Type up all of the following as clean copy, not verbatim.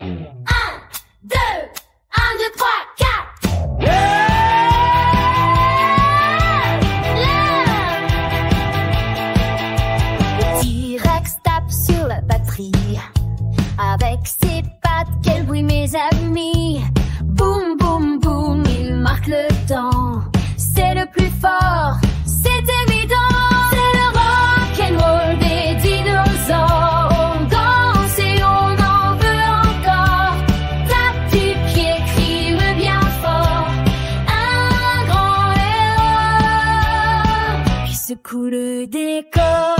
2, 1, 2, 3, 4. T-Rex tape sur la batterie. Avec ses pattes, quel bruit mes amis. Boum, boum, boum, il marque le temps. C'est le plus fort, c'est évident. C'est le rock'n'roll des dinosaures. On danse et on en veut encore. Tape du pied, crie-le bien fort. Un grand héros qui secoue le décor.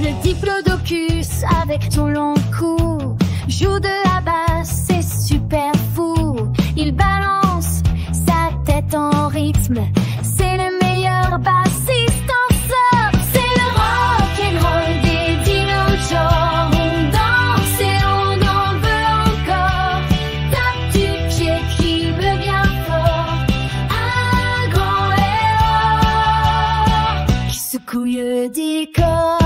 Le diplodocus avec ton long cou joue de la basse, c'est super fou. Il balance sa tête en rythme. C'est le meilleur bassiste en sort. C'est le rock'n'roll des dinosaures. On danse et on en veut encore. Tape du pied, crie-le bien fort. Un grand héros qui secoue le décor.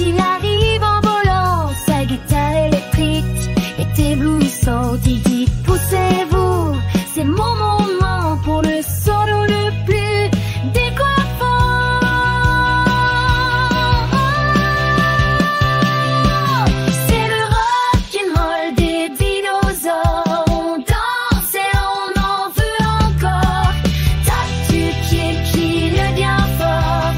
Il arrive en volant, sa guitare électrique est éblouissante. Il dit poussez-vous, c'est mon moment pour le solo le plus décoiffant. C'est le rock'n'roll des dinosaures. On danse et on en veut encore. Tape du pied, crie-le bien fort.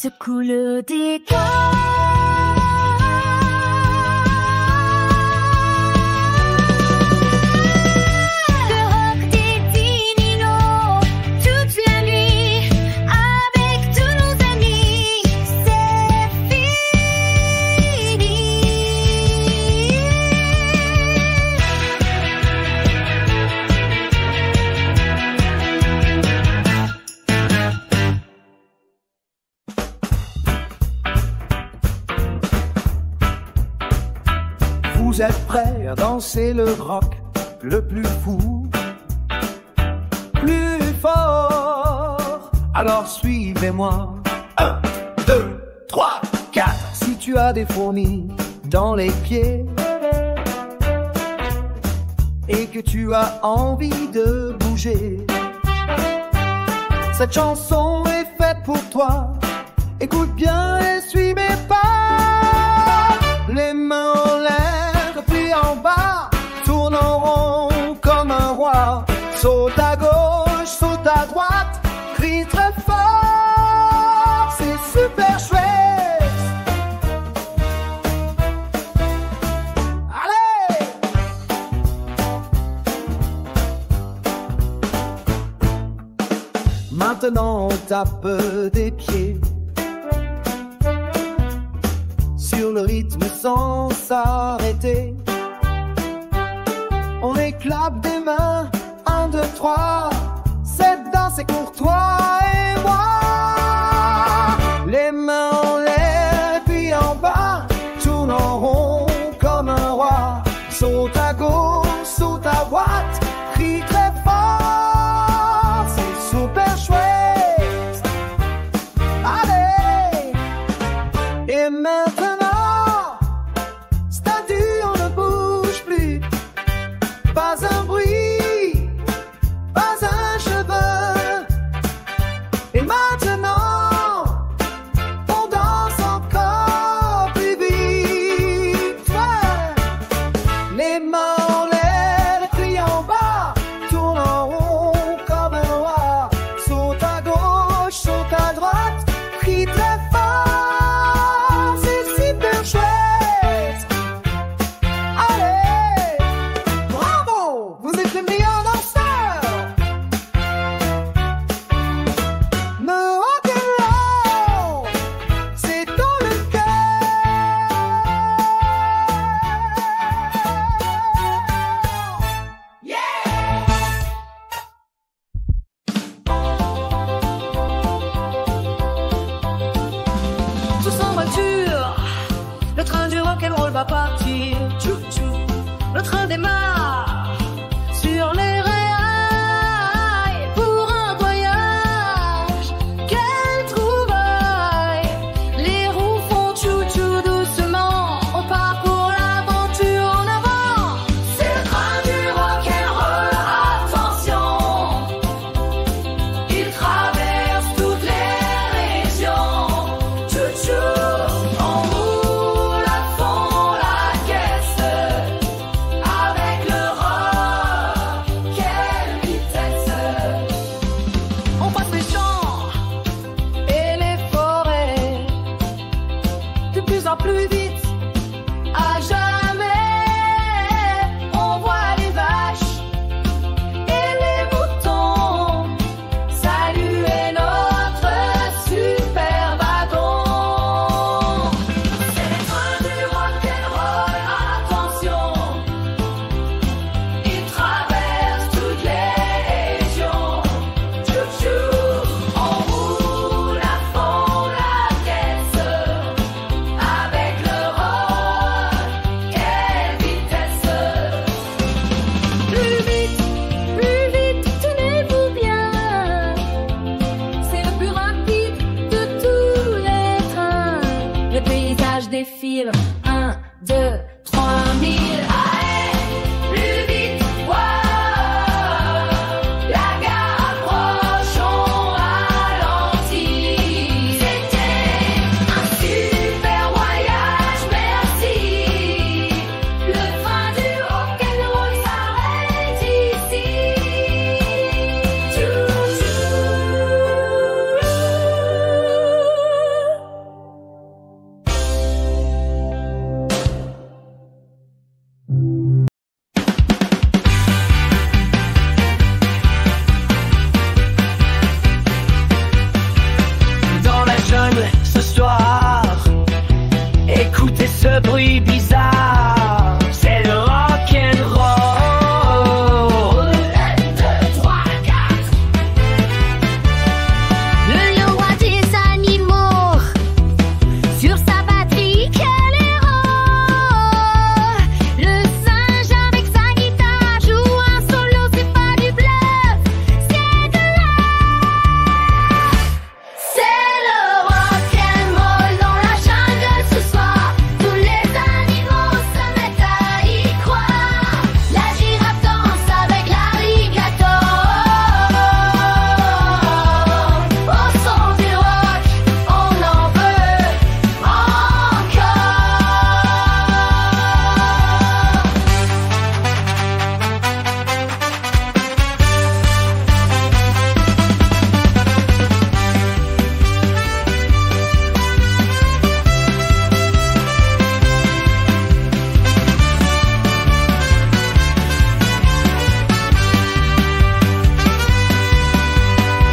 Secoue le décor. Le rock des dininos, toute la nuit, avec tous nos amis, c'est fini. Vous êtes prêts à danser le rock le plus fou, plus fort. Alors suivez-moi. 1, 2, 3, 4. Si tu as des fourmis dans les pieds et que tu as envie de bouger, cette chanson est faite pour toi. Écoute bien et suis mes pas. Les mains en l'air, puis en bas, tourne en rond comme un roi. Saute à gauche, saute à droite, crie très fort, c'est super chouette. Allez! Maintenant on tape des pieds sur le rythme sans s'arrêter. On éclate des mains, 1, 2, 3. Cette danse est pour toi et moi. Les mains en l'air, puis en bas, tourne en rond comme un roi. Saute à gauche, saute à droite, crie très fort, c'est super chouette. Allez! Et maintenant, statue, on ne bouge plus. Pas un bruit, pas un cheveu. Et maintenant, on danse encore plus vite. Ouais. Les mains en l'air, les pieds en bas, tourne en rond comme un roi. Saute à gauche, saute à droite, crie très fort, c'est super chouette. Allez, bravo, vous êtes les meilleurs danseurs. Me rock'n'roll, c'est dans le cœur. Yeah! Tous en voiture, le train du rock'n'roll va partir. Tchou tchou. le train démarre sur les rails pour un voyage. Quelle trouvaille! Les roues font chou-chou doucement. On part pour l'aventure en avant. C'est le train du rock'n'roll, attention. Il traverse toutes les régions. Chou-chou, on roule à fond la caisse. Avec le rock, quelle vitesse! On passe les champs et les forêts de plus en plus vite. À jamais, on voit les vaches et les moutons saluer notre super wagon. C'est le train du rock'n'roll, attention. Il traverse toutes les régions. Chou-chou, on roule à fond la caisse. Avec le rock, quelle vitesse! Plus vite, tenez-vous bien. C'est le plus rapide de tous les trains. Le paysage défile. 1, 2, 3 000. Allez, plus vite, wow. La gare approche, on ralentit. C'était un super voyage, merci. Le train du rock'n'roll s'arrête ici. Dans la jungle ce soir, écoutez ce bruit bizarre, c'est le rock'n'roll. 1, 2, 3, 4. Le lion roi des animaux, sur sa batterie, quel héros! Le singe avec sa guitare joue un solo, c'est pas du bluff, c'est de l'art. C'est le rock'n'roll dans la jungle ce soir. Tous les animaux se mettent à y croire. La girafe danse avec l'alligator. Au son du rock, on en veut encore.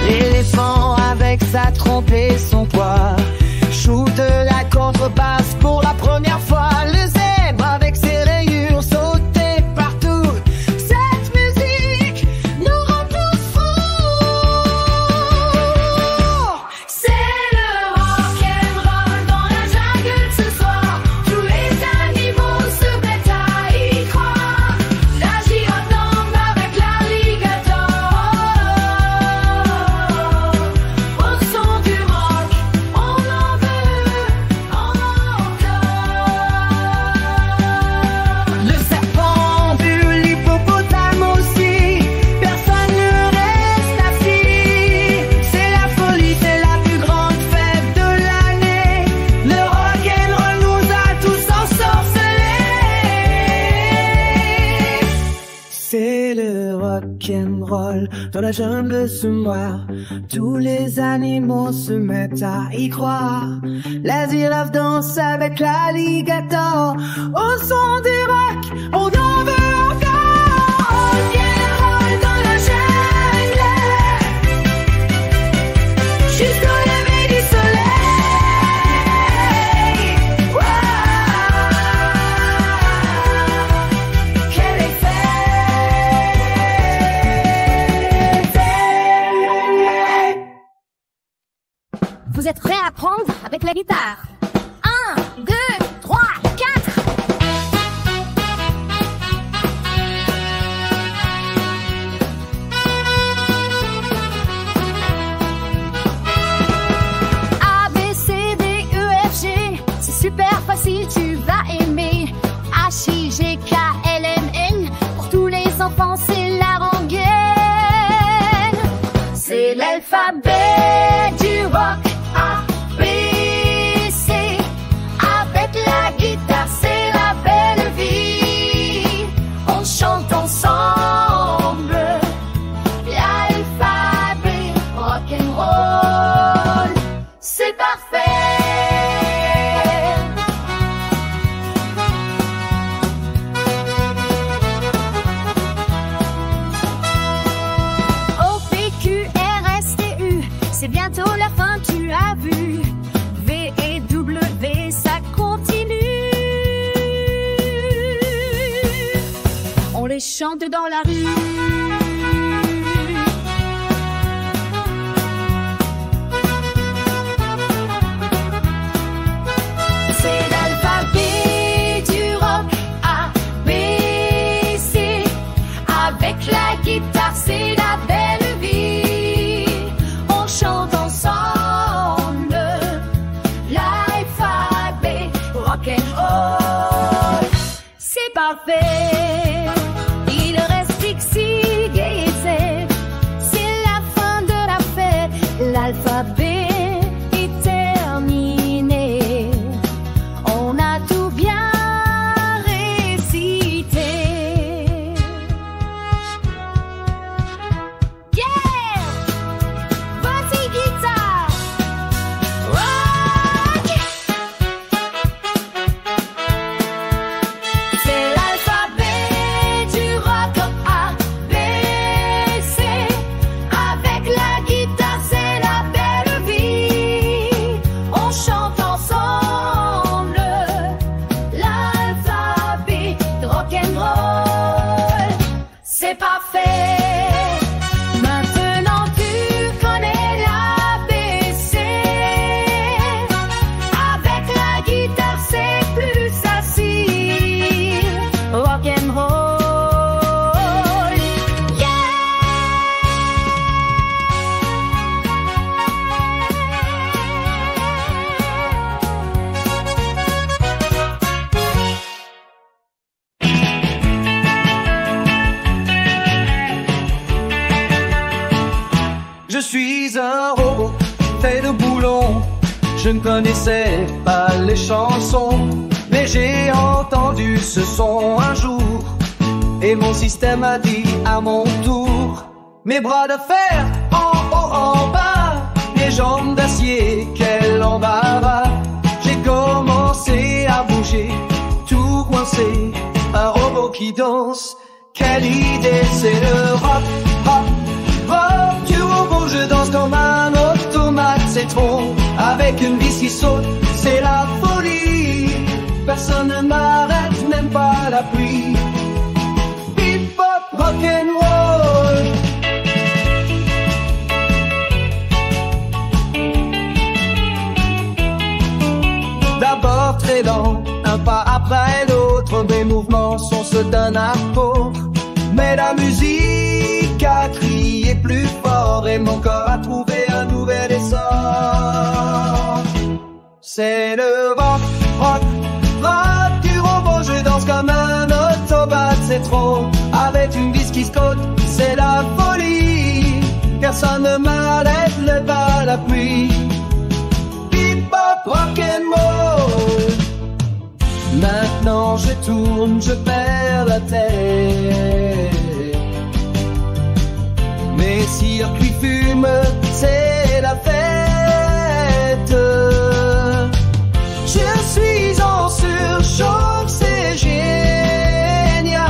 L'éléphant avec sa trompe et son poids joue de la contrebasse pour la première fois. Le zèbre avec ses rayures sauter partout. Cette musique nous rend tous fous. C'est le rock'n'roll dans la jungle ce soir. Tous les animaux se mettent à y croire. La girafe danse avec l'alligator. Au son du rock, on en veut encore. Le serpent bu l'hippopotame aussi, personne ne reste assis. C'est la folie, c'est la plus grande fête de l'année. Le rock'n'roll nous a tous ensorcelés. C'est le rock'n'roll dans la jungle ce soir. Tous les animaux se mettent à y croire. La girafe danse avec l'alligator. Au son du rock, on en veut encore. Rock'n'roll dans la jungle jusqu'au lever du soleil. Wow. Quel effet! Vous êtes prêts à apprendre avec la guitare? 1, 2, 3, 4. tu vas aimer. H-I-G-K-L-M-N. Pour tous les enfants, c'est la rengaine. C'est l'alphabet du rock. A, B, C. Avec la guitare, c'est la belle vie. On chante ensemble l'alphabet rock'n'roll. C'est parfait. C'est bientôt la fin, tu as vu. V et W, ça continue. On les chante dans la rue. C'est l'alphabet du rock. A, B, C. Avec la guitare, c'est la belle vie. On chante ensemble l'alphabet rock'n'roll. C'est parfait. Il reste X, Y et Z. C'est la fin de la fête. L'alphabet est terminé. On a tout bien récité. Yeah! Vas-y, guitare! Rock! C'est l'alphabet du rock. A, B, C. Avec la guitare, c'est la belle vie. On chante ensemble l'alphabet rock'n'roll. C'est parfait. Maintenant tu connais l'ABC. Avec la guitare, c'est plus facile. Rock'n'roll. Yeah! Je suis un robot fait de boulons. Je ne connaissais pas les chansons, mais j'ai entendu ce son un jour. Et mon système a dit à mon tour: mes bras de fer en haut, en bas, mes jambes d'acier, quel embarras. J'ai commencé à bouger, tout coincé, un robot qui danse. Quelle idée, c'est le rock, rock, rock du robot. Je danse comme un automate, c'est trop. Avec une vis qui saute, c'est la folie. Personne ne m'arrête, même pas la pluie. Hip-hop, rock'n'roll. D'abord très lent, un pas après l'autre, mes mouvements sont ceux d'un apôtre. Mais la musique a crié plus fort et mon corps a trouvé un nouvel essor. C'est le rock, rock, rock du robot. Je danse comme un automate, c'est trop. Avec une vis qui saute, c'est la folie. Personne ne m'arrête, le parapluie. Hip-hop, rock'n'roll. Maintenant je tourne, je perds la tête. Mes circuits fument, c'est la fête. Je suis en surchauffe, c'est génial.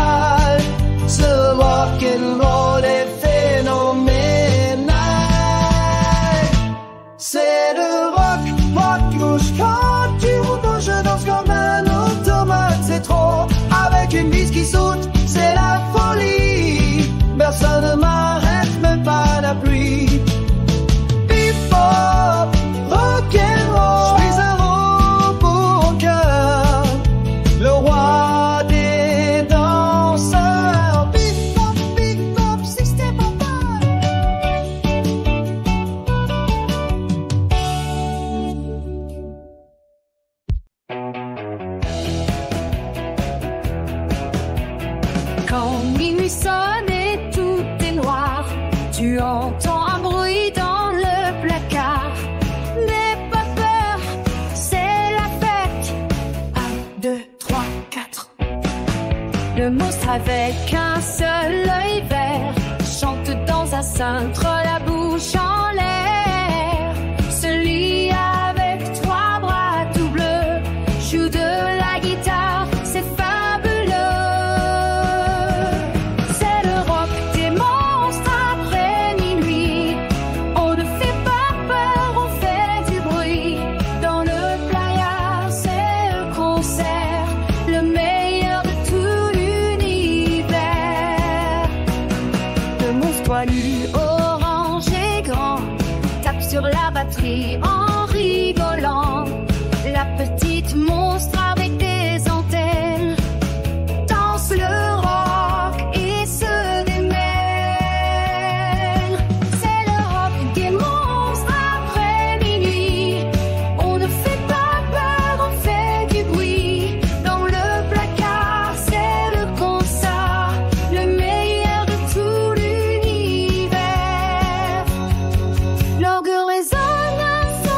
Ce rock'n'roll est phénoménal. C'est le rock, rock rouge quand tu roules. Je danse comme un automate, c'est trop. Avec une vis qui saute, c'est la folie. Personne ne m'arrête, même pas la pluie. Hip-hop, minuit sonne et tout est noir. Tu entends un bruit dans le placard. N'aie pas peur, c'est la fête. 1, 2, 3, 4. Le monstre avec un seul œil vert chante dans un cintre, la bouche en l'air. Se lie avec 3 bras tout bleus, joue de la guitare, c'est fabuleux. C'est le rock des monstres après minuit. On ne fait pas peur, on fait du bruit. Dans le playa, c'est le concert, le meilleur de tout l'univers. Le monstre poilu, orange et grand, tape sur la batterie en rigolant. La petite monstre avec des antennes danse le rock et se démène. C'est le rock des monstres après minuit. On ne fait pas peur, on fait du bruit. Dans le placard, c'est le concert, le meilleur de tout l'univers. L'orgue résonne un son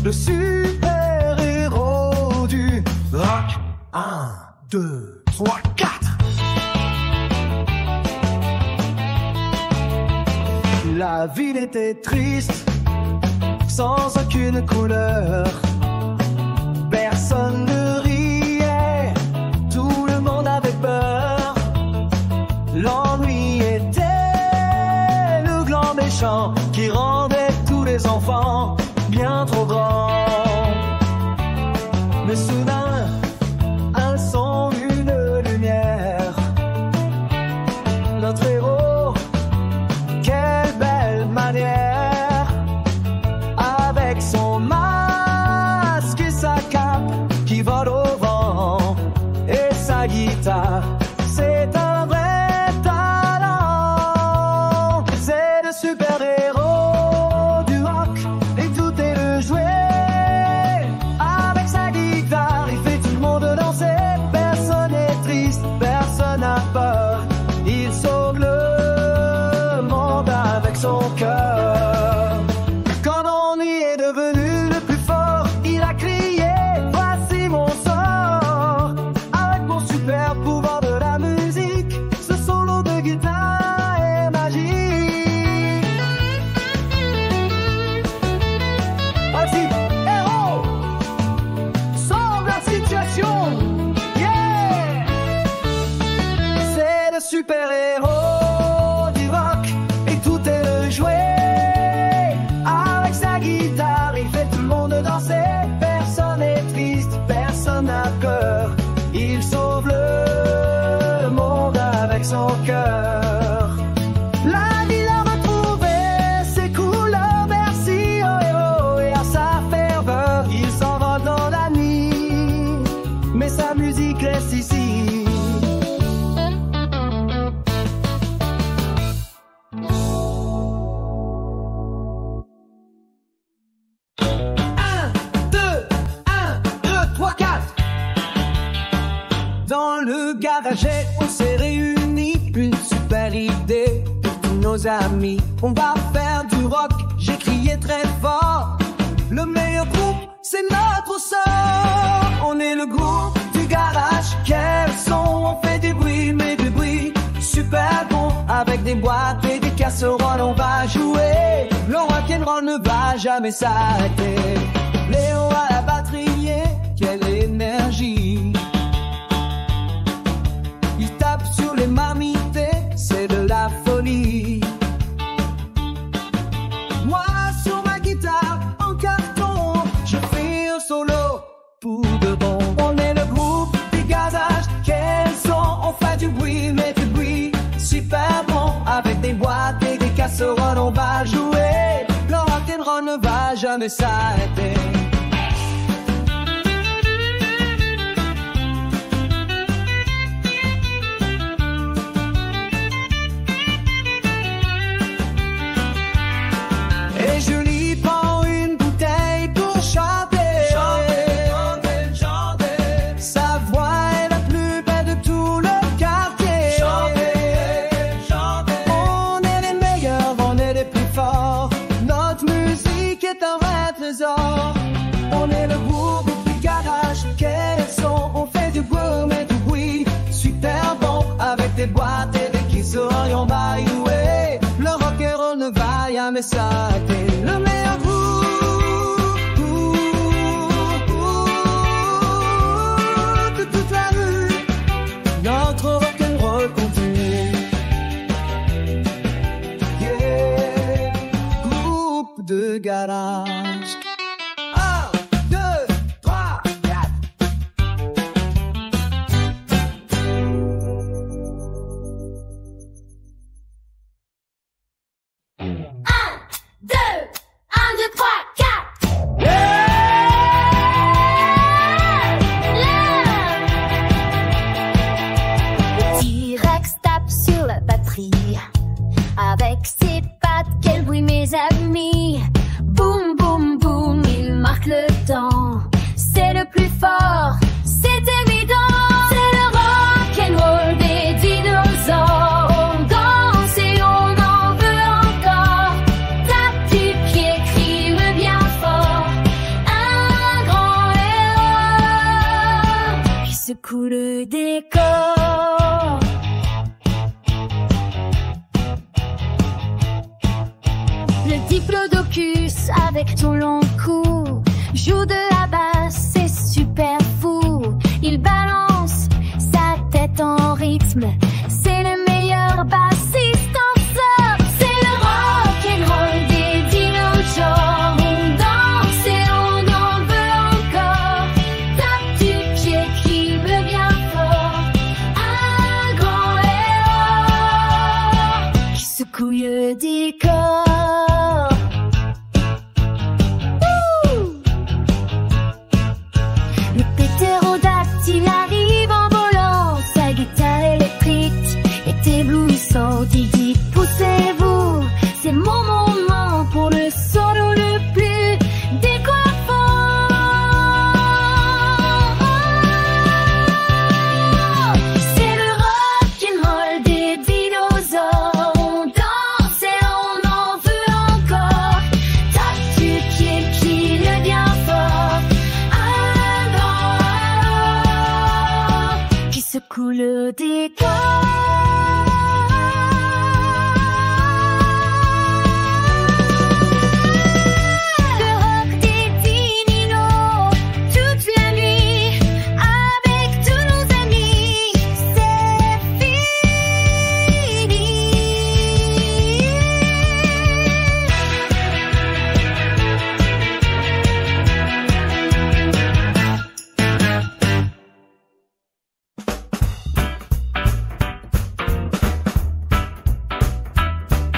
le super-héros du rock. 1, 2, 3, 4. La ville était triste, sans aucune couleur. Personne ne riait, tout le monde avait peur. L'ennui était le grand méchant qui rendait tous les enfants bien trop grands. Mais soudain, un son, une lumière. Notre héros, quelle belle manière, avec son masque et sa cape qui vole au vent et sa guitare. C'est un vrai talent, c'est le super-héros du rock et tout est le jouet. Avec sa guitare, il fait tout le monde danser. Personne n'est triste, personne n'a peur. Il sauve le monde avec son cœur. Quand on y est devenu le plus fort, il a crié: voici mon sort. Avec mon super pouvoir de la musique, ce solo de guitare est magique. Voici héros, sauve la situation. Yeah, c'est le super-héros du rock et tout est le jouet. Avec sa guitare, il fait tout le monde danser. Personne n'est triste, personne n'a peur. Il sauve le monde avec son cœur. La ville a retrouvé ses couleurs. Merci au héros et à sa ferveur. Il s'envole dans la nuit, mais sa musique reste ici. 1, 2, 3, 4. Dans le garage, on s'est réunis. Une super idée pour tous nos amis. On va faire du rock, j'ai crié très fort. Le meilleur groupe, c'est notre sort. On est le groupe du garage. Quel son, on fait du bruit, mais du bruit super bon. Avec des boîtes et des casseroles, on va jouer. Le rock'n'roll ne va jamais s'arrêter. Léo à la batterie, quelle énergie. Il tape sur les marmites, c'est de la folie. Moi sur ma guitare en carton, je fais un solo pour de bon. On est le groupe des gazages. Quel son, on fait du bruit, mais du bruit super bon. Avec des boîtes et des casseroles, on va jouer. Le rock'n'roll ne va jamais s'arrêter. Et Julie prend une bouteille pour chanter. Sa voix est la plus belle de tout le quartier. On est les meilleurs, on est les plus forts. Notre musique est un vrai trésor. On est le groupe du garage. Quel son, on fait du boom et du bruit super bon. Avec des boîtes et des kissories, on va y jouer. Le rock'n'roll ne va jamais s'arrêter. Le meilleur groupe de toute la rue. Notre rock'n'roll continue. Yeah, groupe de garage. 1, 2, 3, 4. secoue le décor. Le diplodocus avec son long cou joue de la basse, c'est super fou. Il balance sa tête en rythme, c'est le meilleur bassiste en sort. C'est le rock'n'roll des dinosaures. On danse et on en veut encore. Tape du pied qui veut bien fort. Un grand héros qui secoue le décor. Il arrive en volant, sa guitare électrique est éblouissante. Il dit poussez-vous, c'est mon moment pour le solo le plus décoiffant. C'est le rock'n'roll des dinosaures. On danse et on en veut encore. Tape du pied qui le bien fort. Secoue le décor. Le rock des dininos, toute la nuit, avec tous nos amis, c'est fini.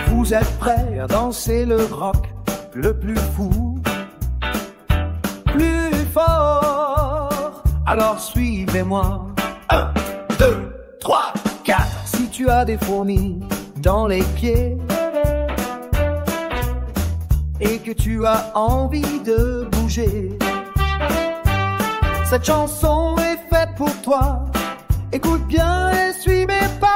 Vous êtes prêts à danser le rock le plus fou, plus fort. Alors suivez-moi. 1, 2, 3, 4. Si tu as des fourmis dans les pieds et que tu as envie de bouger, cette chanson est faite pour toi. Écoute bien et suis mes pas.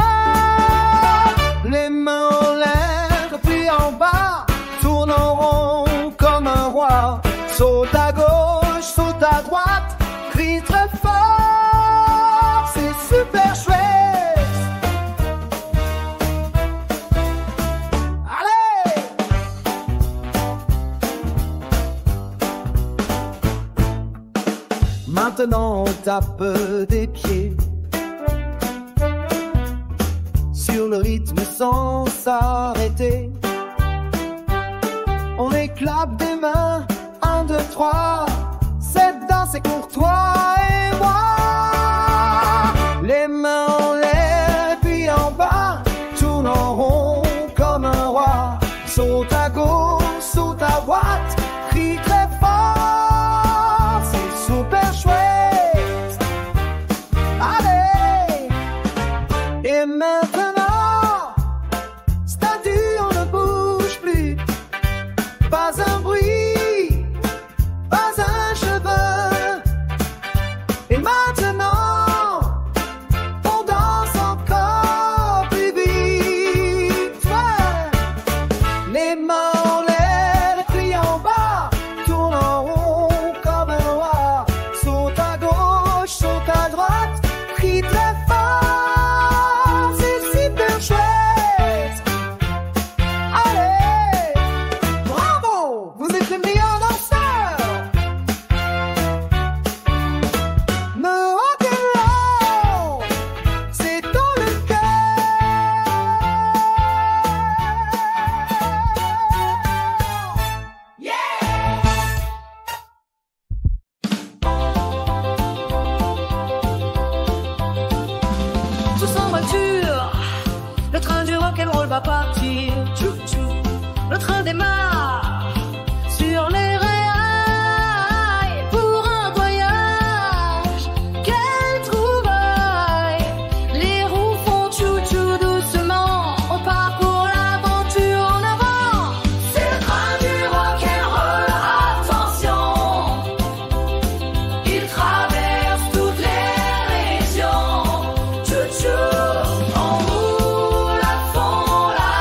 Les mains en l'air, puis en bas, tourne en rond comme un roi. Saute à gauche, saute à droite, crie très fort, c'est super chouette. Allez! Maintenant on tape des pieds sur le rythme sans s'arrêter. On éclate des mains, 1, 2, 3. Cette danse est pour toi et moi. Les mains en l'air, puis en bas, tourne en rond comme un roi. Saute à gauche, saute à droite, crie très fort, c'est super chouette. Allez! Et maintenant, statue, on ne bouge plus. Pas un bruit, pas un cheveu. Et maintenant, on danse encore plus vite. Ouais. Les mains en l'air, puis en bas, tourne en rond comme un roi. Saute à gauche, saute à droite, crie très fort, c'est super chouette. Allez, bravo, vous êtes les meilleurs danseurs. Me rock'n'roll, c'est dans le cœur. Yeah! Tous en voiture, le train du rock'n'roll va partir. Tchou-tchou, le train démarre sur les rails pour un voyage. Quelle trouvaille! Les roues font tchou-tchou doucement. On part pour l'aventure en avant. C'est le train du rock'n'roll, attention. Il traverse toutes les régions. Tchou-tchou, on roule à fond la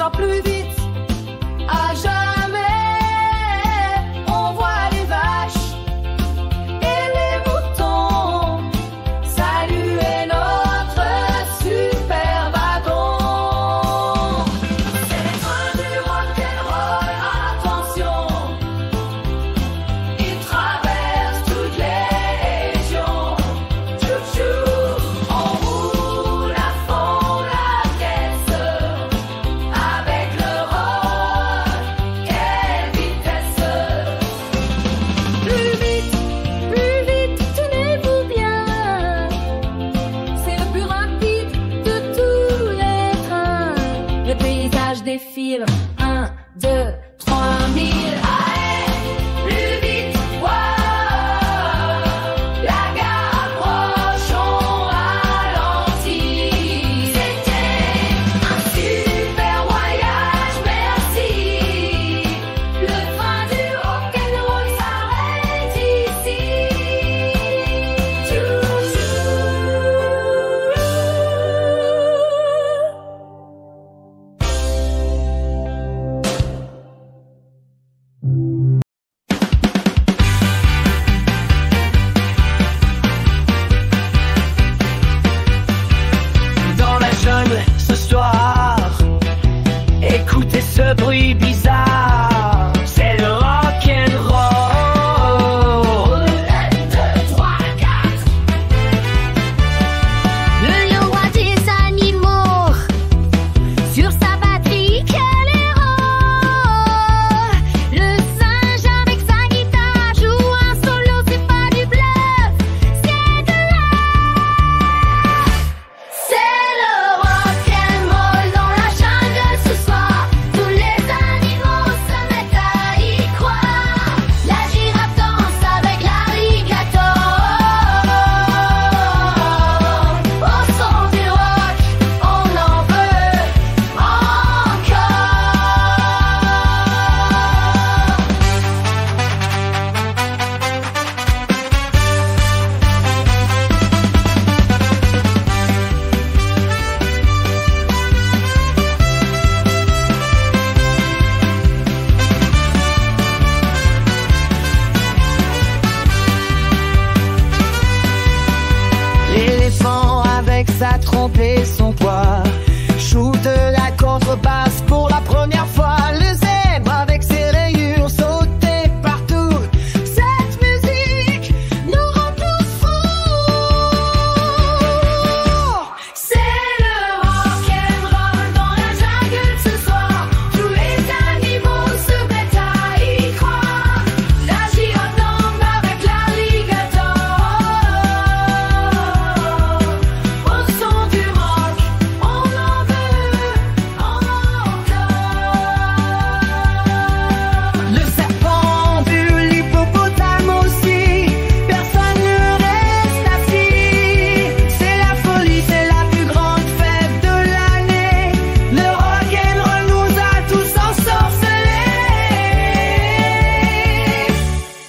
descend plus vite. À jamais, on voit les vaches et les moutons saluer notre super wagon. C'est les trains du rock'n'roll, attention, ils traversent toutes les régions. Chou-chou, on roule à fond la caisse avec le rock, quelle vitesse! Plus vite, tenez-vous bien. C'est le plus rapide de tous les trains. Le paysage défile. 1, 2, 3 000. Allez, plus vite, wow. La gare approche, on ralentit. C'était un super voyage, merci. Le train du rock'n'roll s'arrête ici. Dans la jungle ce soir, écoutez ce bruit bizarre, c'est le rock'n'roll. 1, 2, 3, 4. Le roi des animaux, sur sa batterie, quel héros! Le singe avec sa guitare joue un solo, c'est pas du bluff, c'est de l'art. C'est le rock'n'roll dans la jungle ce soir. Tous les animaux se mettent à y croire. La girafe danse avec l'alligator. Au son du rock, on en veut encore. L'éléphant avec sa trompe et son poids shoot la contrebasse pour la première fois. Le zèbre avec ses rayures sauter partout. Cette musique nous rend tous fous. C'est le rock'n'roll dans la jungle ce soir. Tous les animaux se mettent à y croire. La girafe danse avec l'alligator. Au son du rock, on en veut encore. Le serpent du l'hippopotame aussi. Personne ne reste assis. C'est la folie, c'est la plus grande fête de l'année. Le rock'n'roll nous a tous ensorcelés.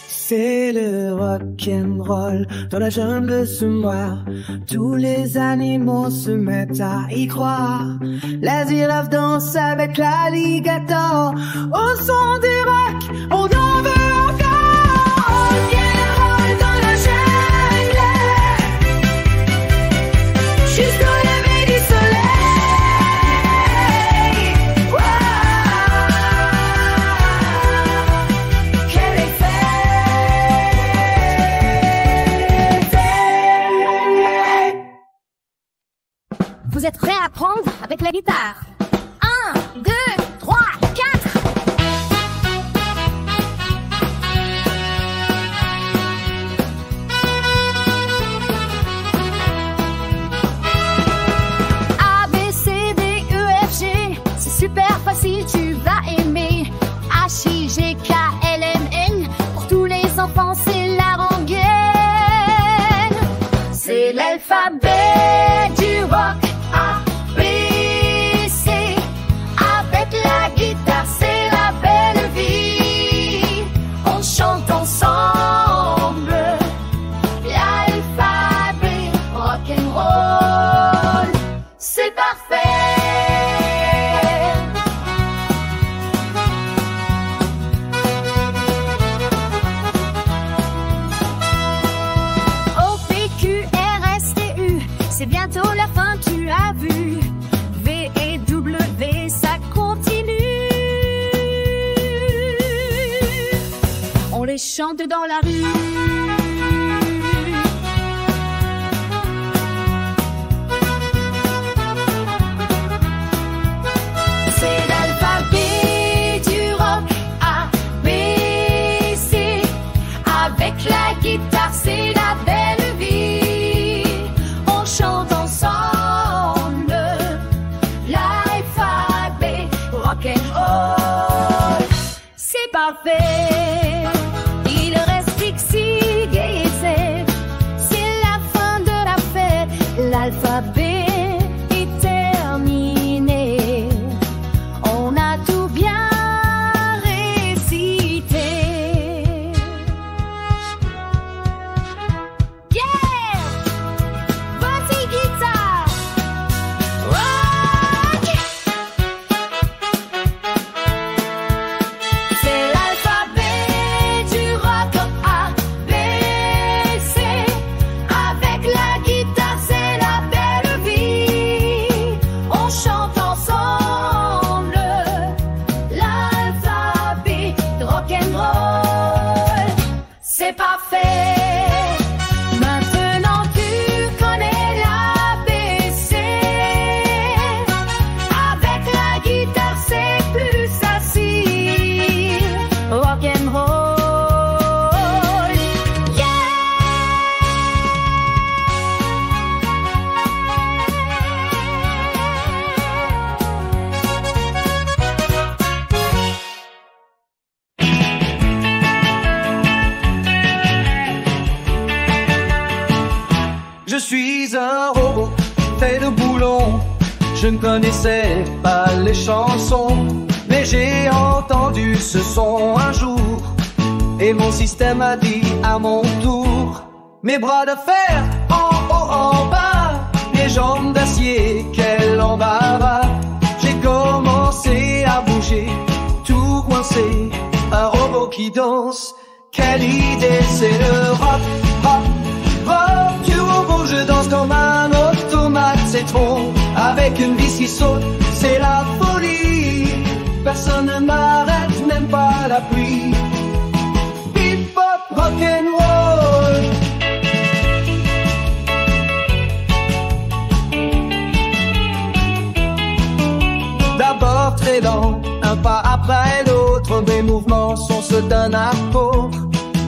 C'est le rock'n'roll dans la jungle ce mois. Tous les animaux se mettent à y croire. La girafe danse avec l'alligator. Au son du rock, on en veut encore. Rock'n'roll dans la jungle jusqu'au lever du soleil. Wow. Quel effet! Vous êtes prêts à apprendre avec la guitare? 1, 2, 3, 4. A, B, C, D, E, F, G. C'est super facile, tu vas aimer. H, I, G, K, L, M, N. Pour tous les enfants, c'est la rengaine. C'est l'alphabet du rock. A, B, C. Avec la guitare, c'est la belle vie. On chante ensemble l'alphabet rock'n'roll. C'est parfait. chante dans la rue. C'est l'alphabet du rock A, B, C. Avec la guitare, c'est la belle vie. On chante ensemble l'alphabet rock'n'roll. C'est parfait. Il reste Dixie, Gay et Z. C'est la fin de la fête. L'alphabet est terminé. On a tout bien récité. Yeah! Vas-y, guitare! Rock! C'est l'alphabet du rock A, B, C. Avec la guitare, c'est la belle vie. On chante ensemble l'alphabet rock'n'roll. C'est parfait. Maintenant tu connais l'ABC. Avec la guitare, c'est plus facile. Rock'n'roll. Je suis un robot fait de boulons. Je ne connaissais pas les chansons, mais j'ai entendu ce son un jour. Et mon système a dit à mon tour: mes bras de fer en haut en bas, mes jambes d'acier, quel embarras. J'ai commencé à bouger, tout coincé, un robot qui danse. Quelle idée, c'est le rock, rock, rock du robot. Je danse comme un automate, c'est trop. Avec une vis qui saute, c'est la folie. Personne ne m'arrête, même pas la pluie. Hip hop, rock'n'roll. D'abord très lent, un pas après l'autre, mes mouvements sont ceux d'un accord.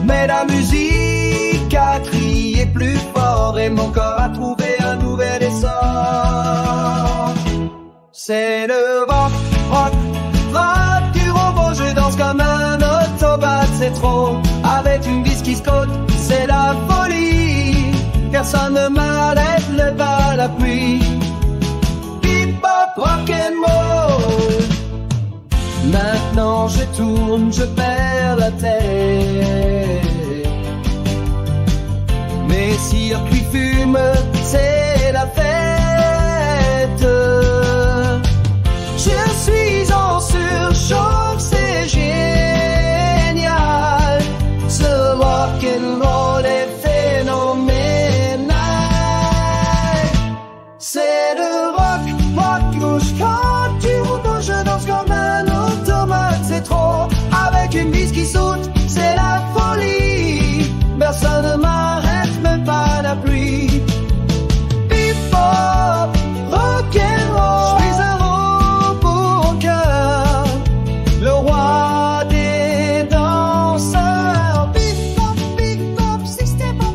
Mais la musique a crié plus fort et mon corps a trouvé un nouvel essor. C'est le rock, rock, rock du robot. Je danse comme un automate, c'est trop. Avec une vis qui saute, c'est la folie. Personne ne m'arrête, le bas la pluie. Hip hop, rock'n'roll. Maintenant je tourne, je perds la tête. Mes circuits fument, c'est la fête. Je suis en surchauffe, c'est génial. Ce rock'n'roll est phénoménal. C'est le rock, rock rouge quand tu roules, je danse comme un automate, c'est trop. Avec une vis qui saute, c'est la folie. Personne ne m'arrête, même pas la pluie. Hip hop, rock'n'roll. Je suis un robot au cœur, le roi des danseurs. Big pop, système en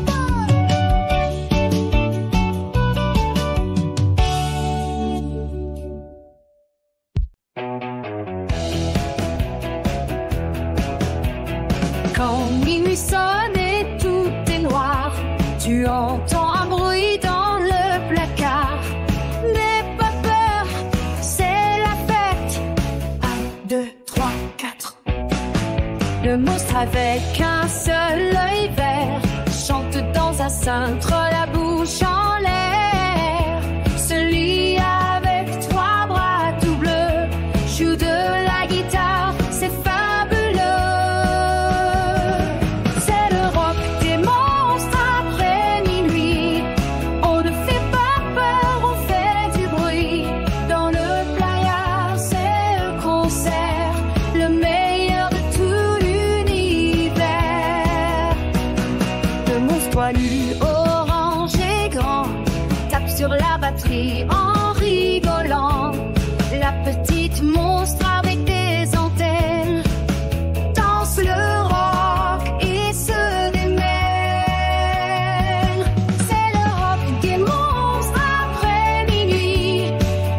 Quand minuit sonne et tout est noir, tu entends un bruit dans le placard. N'aie pas peur, c'est la fête. 1, 2, 3, 4. Le monstre avec un seul œil vert chante dans un cintre, la bouche en l'air. Celui avec 3 bras tout bleus joue de la guitare, c'est fabuleux. C'est le rock des monstres après minuit. On ne fait pas peur, on fait du bruit. Dans le playa, c'est le concert, le meilleur de tout l'univers. sur la batterie en rigolant. La petite monstre avec des antennes danse le rock et se démène. C'est le rock des monstres après minuit.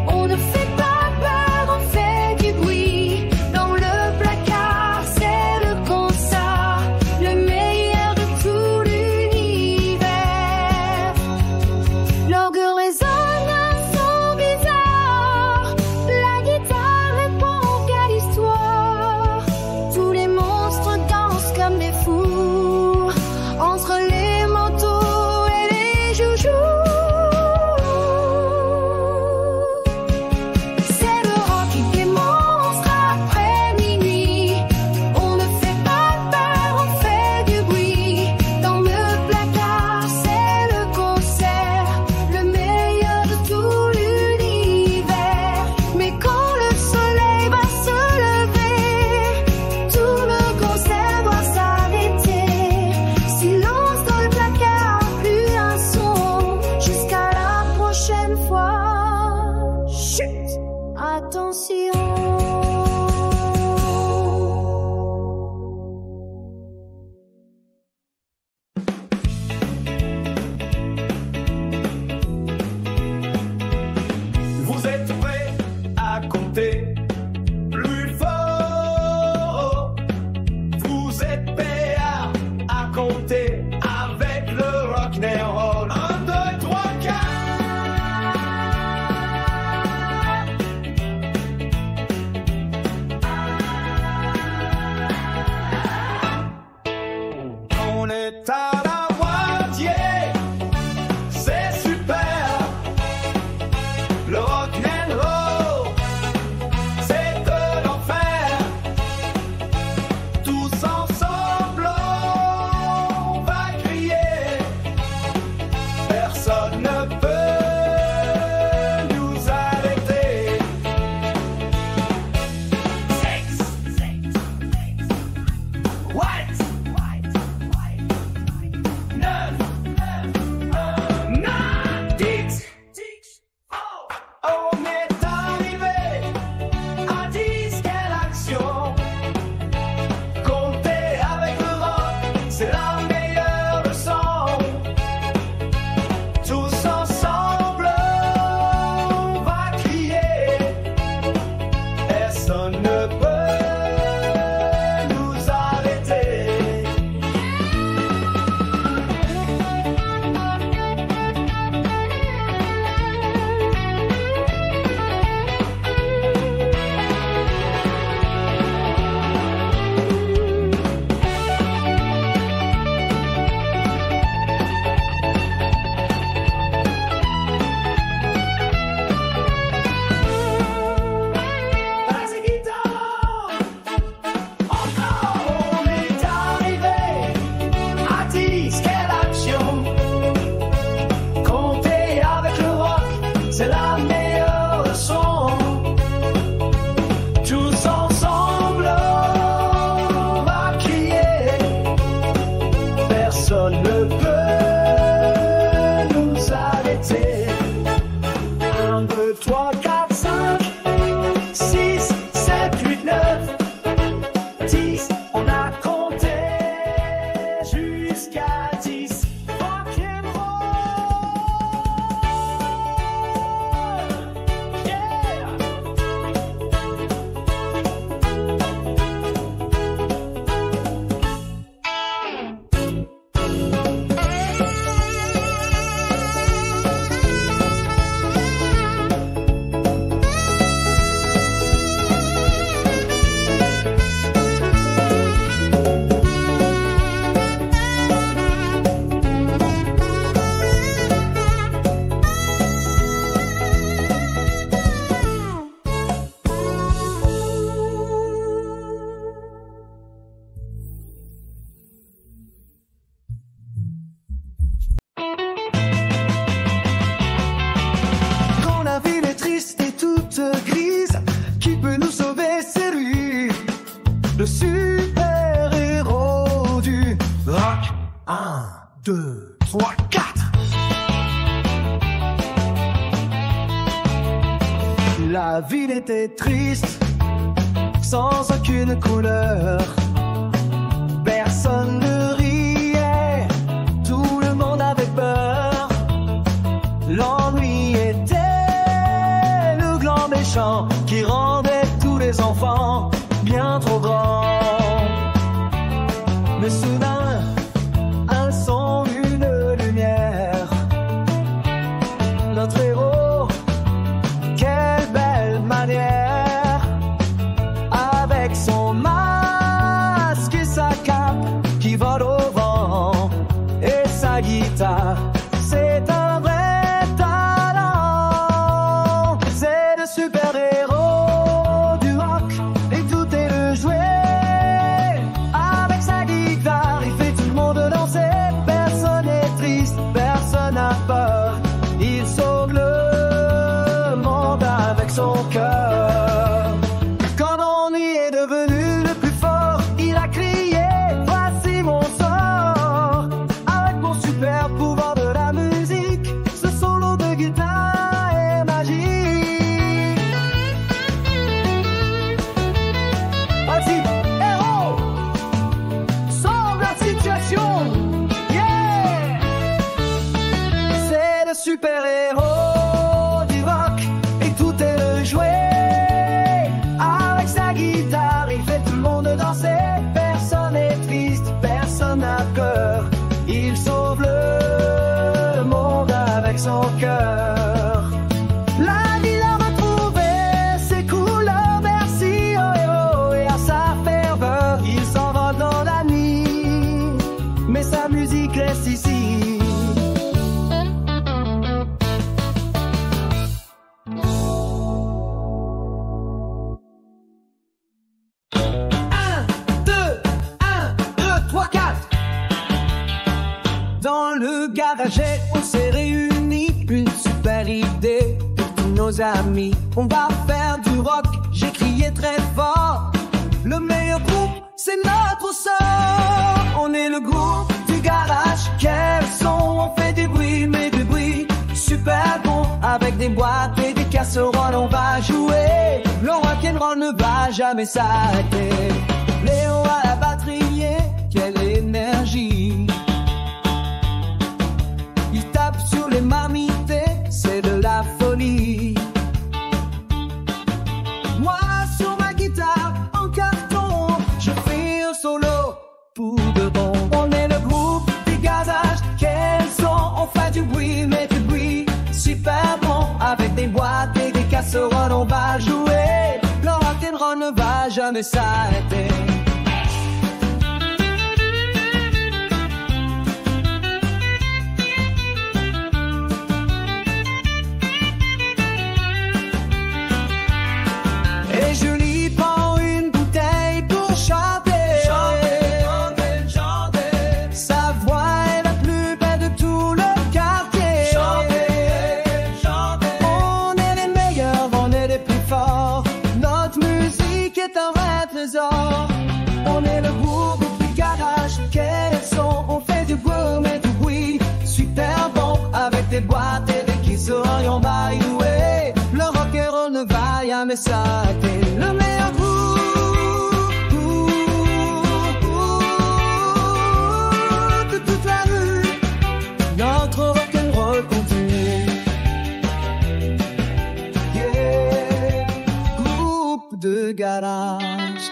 On ne fait pas peur, on fait du bruit. Dans le placard, c'est le concert, le meilleur de tout l'univers. L'orgue résonne un son bizarre. La guitare répond qu'à l'histoire. Tous les monstres dansent comme des fous entre les manteaux et les joujoux. C'est le rock des monstres après minuit. On ne fait pas peur, on fait du bruit. Dans le placard, c'est le concert, le meilleur de tout l'univers. Mais quand le soleil va se lever, tout le concert doit s'arrêter. Silence dans le placard, plus un son. Jusqu'à la prochaine fois. Chut! Attention. Vous êtes prêts à compter plus fort. Vous êtes prêts à compter avec le rock'n'roll. 1, 2, 3, 4. On est à la moitié. C'est super. Le rock'n'roll, c'est de l'enfer. Tous ensemble, on va crier. Personne ne peut nous arrêter. 6, 9, 10. On est arrivé à 10, quelle action. Compter avec le rock, c'est la meilleure leçon. Tous ensemble, on va crier. Personne ne peut nous arrêter. Basse et guitare. Encore. On est arrivé à 10, quelle action. Compter avec le rock, c'est la meilleure leçon. Tous ensemble, on va crier. Personne ne peut nous arrêter. 1, 2, 3, 4, 5, 6, 7, 8, 9, 10. On a compté jusqu'à 10. Rock'n'roll. La ville était triste, sans aucune couleur. Personne ne riait, tout le monde avait peur. L'ennui était le grand méchant qui rendait tous les enfants bien trop grands. Mais soudain, un son, une lumière. Notre héros, quelle belle manière, avec son masque et sa cape qui vole au vent et sa guitare. C'est un vrai talent, c'est le super-héros du rock et tout est le jouet. Avec sa guitare, il fait tout le monde danser. Personne n'est triste, personne n'a peur. Il sauve le monde avec son cœur. Quand on y est devenu le plus fort, il a crié, voici mon sort. Avec mon super pouvoir de la musique, ce solo de guitare est magique. Vas-y, héros, sauve la situation. Yeah! C'est le super-héros du rock et tout est le jouet. Avec sa guitare, il fait tout le monde danser. Personne n'est triste, personne n'a peur. Il sauve le monde avec son cœur. La ville a retrouvé ses couleurs, merci oh, oh, et à sa ferveur, il s'envole dans la nuit. Mais sa musique reste ici. Dans le garage, on s'est réunis, une super idée pour tous nos amis. On va faire du rock, j'ai crié très fort. Le meilleur groupe, c'est notre sort. On est le groupe du garage, quel son, on fait du bruit, mais du bruit super bon. Avec des boîtes et des casseroles, on va jouer. Le rock'n'roll ne va jamais s'arrêter. Léo à la batterie, quelle énergie. Il tape sur les marmites, c'est de la folie. Moi sur ma guitare en carton, je fais un solo pour de bon. On est le groupe du garage, quel son, on fait du bruit, mais du bruit super bon. Avec des boîtes et des casseroles, on va jouer. Le rock'n'roll ne va jamais s'arrêter. Et je lui prends une bouteille pour chanter. Sa voix est la plus belle de tout le quartier. On est les meilleurs, on est les plus forts. Notre musique est un vrai trésor. On est le groupe du garage, quel son, on fait du boom et du bruit super bon. Avec des boîtes et des kisseries, on va y jouer. Le rock'n'roll ne va jamais s'arrêter. Le meilleur groupe de toute la rue. Notre rock'n'roll continue. Yeah. Groupe de garage.